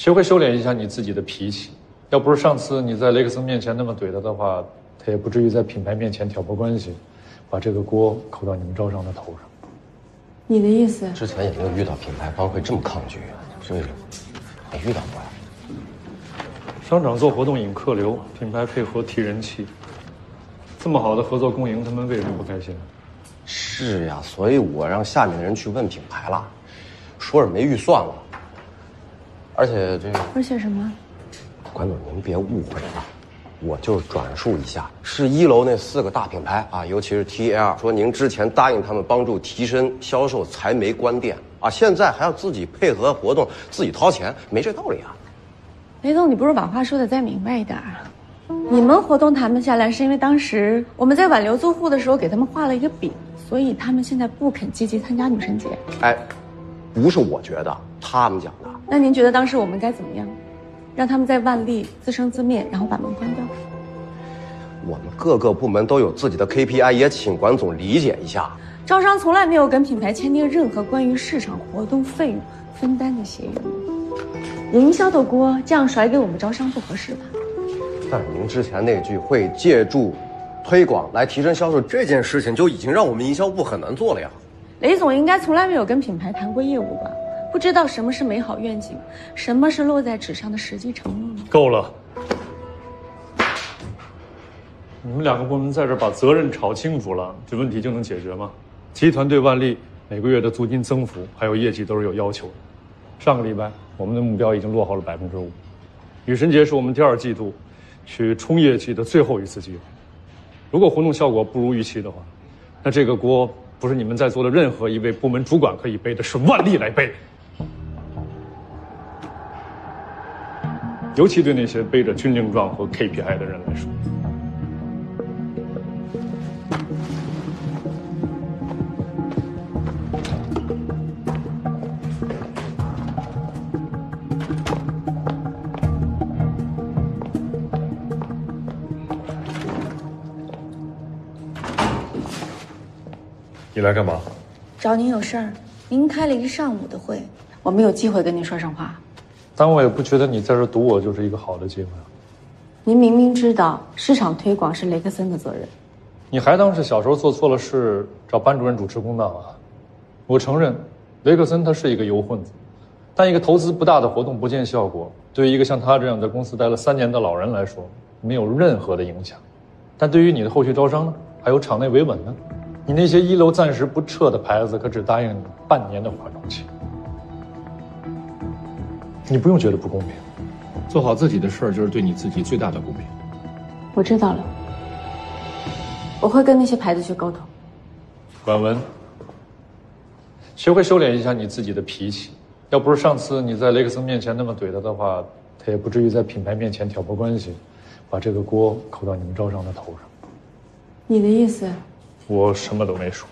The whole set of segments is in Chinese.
学会收敛一下你自己的脾气。要不是上次你在雷克森面前那么怼他的话，他也不至于在品牌面前挑拨关系，把这个锅扣到你们招商的头上。你的意思？之前也没有遇到品牌方会这么抗拒，这没遇到过呀。商场做活动引客流，品牌配合提人气，这么好的合作共赢，他们为什么不开心？是呀，所以我让下面的人去问品牌了，说是没预算了。而且什么？管总您别误会了，我就转述一下，是1楼那4个大品牌啊，尤其是 TL 说您之前答应他们帮助提升销售才没关店啊，现在还要自己配合活动，自己掏钱，没这道理啊。雷总，你不如把话说得再明白一点啊！你们活动谈不下来，是因为当时我们在挽留租户的时候给他们画了一个饼，所以他们现在不肯积极参加女神节。哎，不是我觉得，他们讲的。那您觉得当时我们该怎么样？让他们在万历自生自灭，然后把门关掉？我们各个部门都有自己的 KPI， 也请管总理解一下。招商从来没有跟品牌签订任何关于市场活动费用分担的协议。营销的锅这样甩给我们招商不合适吧？但您之前那句会借助推广来提升销售这件事情，就已经让我们营销部很难做了呀。雷总应该从来没有跟品牌谈过业务吧？不知道什么是美好愿景，什么是落在纸上的实际承诺吗？够了！你们2个部门在这把责任吵清楚了，这问题就能解决吗？集团对万历每个月的租金增幅还有业绩都是有要求的。上个礼拜我们的目标已经落后了5%，女神节是我们第2季度去冲业绩的最后一次机会。如果活动效果不如预期的话，那这个锅不是你们在座的任何一位部门主管可以背的，是万历来背。尤其对那些背着军令状和 KPI 的人来说。你来干嘛？找您有事儿。您开了一上午的会，我没有机会跟您说上话。但我也不觉得你在这堵我就是一个好的机会啊。您明明知道市场推广是雷克森的责任，你还当是小时候做错了事找班主任主持公道啊？我承认，雷克森他是一个油混子，但一个投资不大的活动不见效果，对于一个像他这样在公司待了3年的老人来说，没有任何的影响。但对于你的后续招商呢，还有场内维稳呢，你那些1楼暂时不撤的牌子可只答应你半年的缓冲期。你不用觉得不公平，做好自己的事儿就是对你自己最大的公平。我知道了，我会跟那些牌子去沟通。管文，学会收敛一下你自己的脾气。要不是上次你在雷克森面前那么怼他的话，他也不至于在品牌面前挑拨关系，把这个锅扣到你们招商的头上。你的意思？我什么都没说。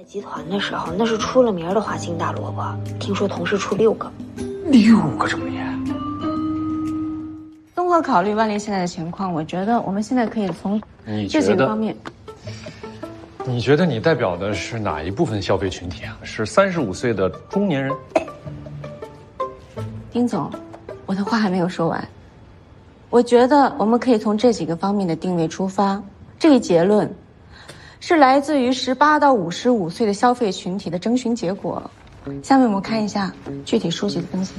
集团的时候，那是出了名的花心大萝卜。听说同时出6个，6个这么严。综合考虑万历现在的情况，我觉得我们现在可以从这几个方面。你觉得你代表的是哪一部分消费群体啊？是35岁的中年人？丁总，我的话还没有说完。我觉得我们可以从这几个方面的定位出发，这个结论是来自于18到55岁的消费群体的征询结果。下面我们看一下具体数据的分析。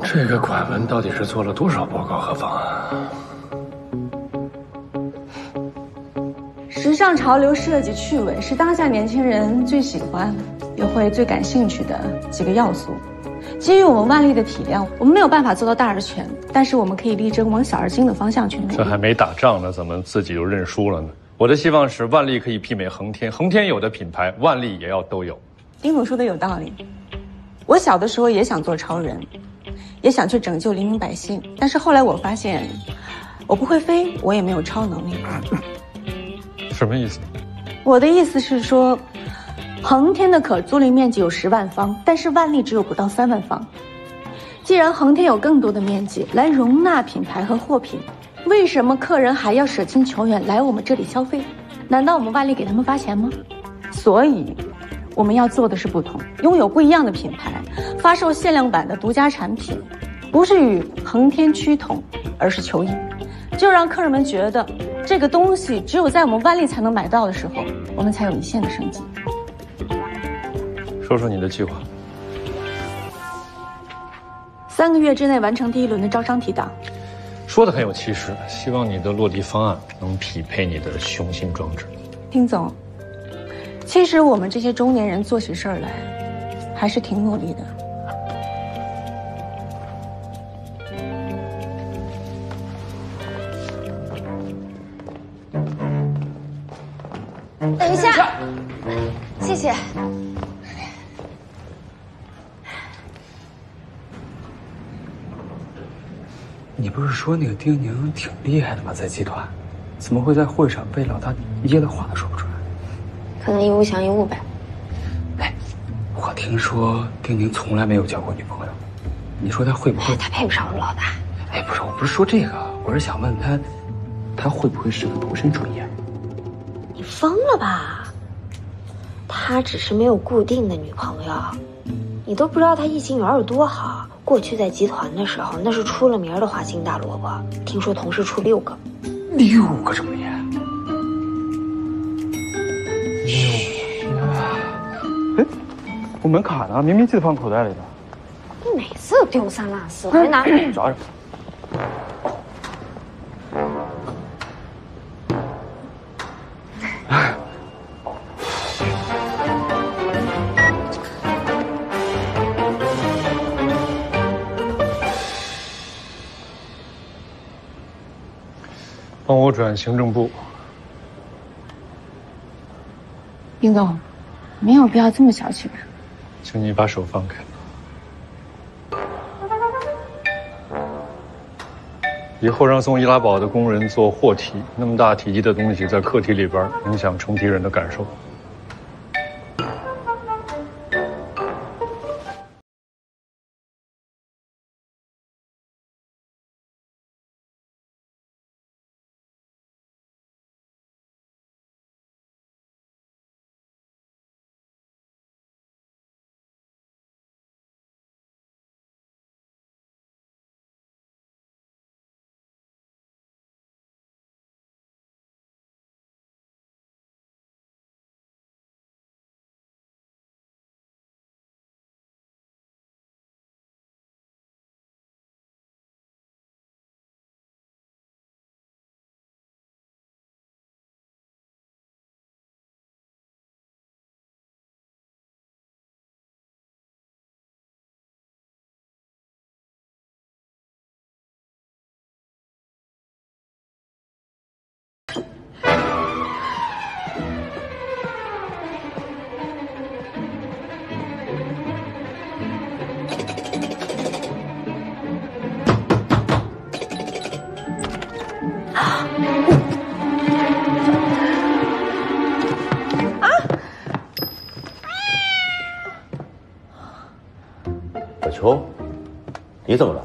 这个管文到底是做了多少报告和方案？时尚潮流设计趣味是当下年轻人最喜欢也会最感兴趣的几个要素。基于我们万历的体量，我们没有办法做到大而全，但是我们可以力争往小而精的方向去努力。这还没打仗呢，怎么自己就认输了呢？我的希望是万历可以媲美恒天，恒天有的品牌，万历也要都有。丁总说的有道理。我小的时候也想做超人，也想去拯救黎民百姓，但是后来我发现，我不会飞，我也没有超能力。什么意思？我的意思是说，恒天的可租赁面积有10万方，但是万历只有不到3万方。既然恒天有更多的面积来容纳品牌和货品，为什么客人还要舍近求远来我们这里消费？难道我们万历给他们发钱吗？所以，我们要做的是不同，拥有不一样的品牌，发售限量版的独家产品，不是与航天趋同，而是求异，就让客人们觉得这个东西只有在我们万丽才能买到的时候，我们才有一线的生机。说说你的计划。3个月之内完成第1轮的招商提档。说的很有气势，希望你的落地方案能匹配你的雄心壮志。丁总，其实我们这些中年人做起事儿来，还是挺努力的。等一下，谢谢。你不是说那个丁宁挺厉害的吗？在集团，怎么会在会上被老大噎得话都说不出来？可能一物降一物呗。哎，我听说丁宁从来没有交过女朋友，你说他会不会？他配不上我们老大。哎，不是，我不是说这个，我是想问他会不会是个独身主义啊？你疯了吧？他只是没有固定的女朋友，你都不知道他异性缘有多好。过去在集团的时候，那是出了名的花心大萝卜，听说同时出6个，6个这么厉害？6个？哎，我门卡呢？明明记得放口袋里的。你每次都丢三落四，我还拿找找。帮我转行政部。丁总，没有必要这么小气吧？请你把手放开。以后让送易拉宝的工人做货梯，那么大体积的东西在客梯里边，影响承梯人的感受。小秋，你怎么了？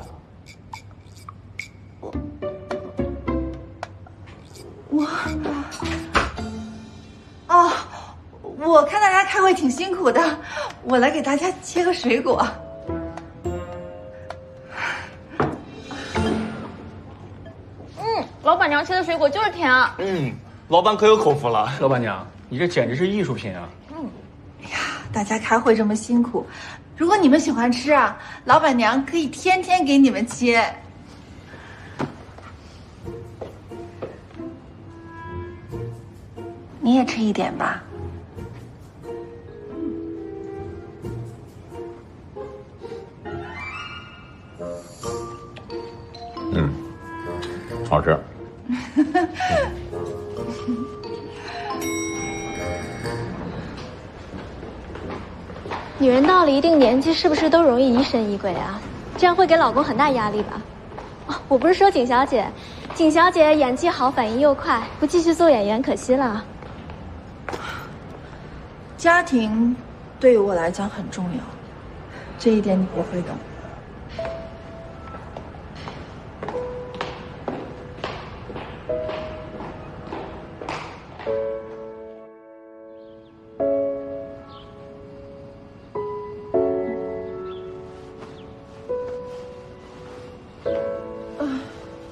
我看大家开会挺辛苦的，我来给大家切个水果。老板娘切的水果就是甜啊。老板可有口福了。老板娘，你这简直是艺术品啊！哎呀，大家开会这么辛苦，如果你们喜欢吃啊，老板娘可以天天给你们切。你也吃一点吧。好吃。女人到了一定年纪，是不是都容易疑神疑鬼啊？这样会给老公很大压力吧？哦，我不是说景小姐，景小姐演技好，反应又快，不继续做演员可惜了。家庭对于我来讲很重要，这一点你不会懂。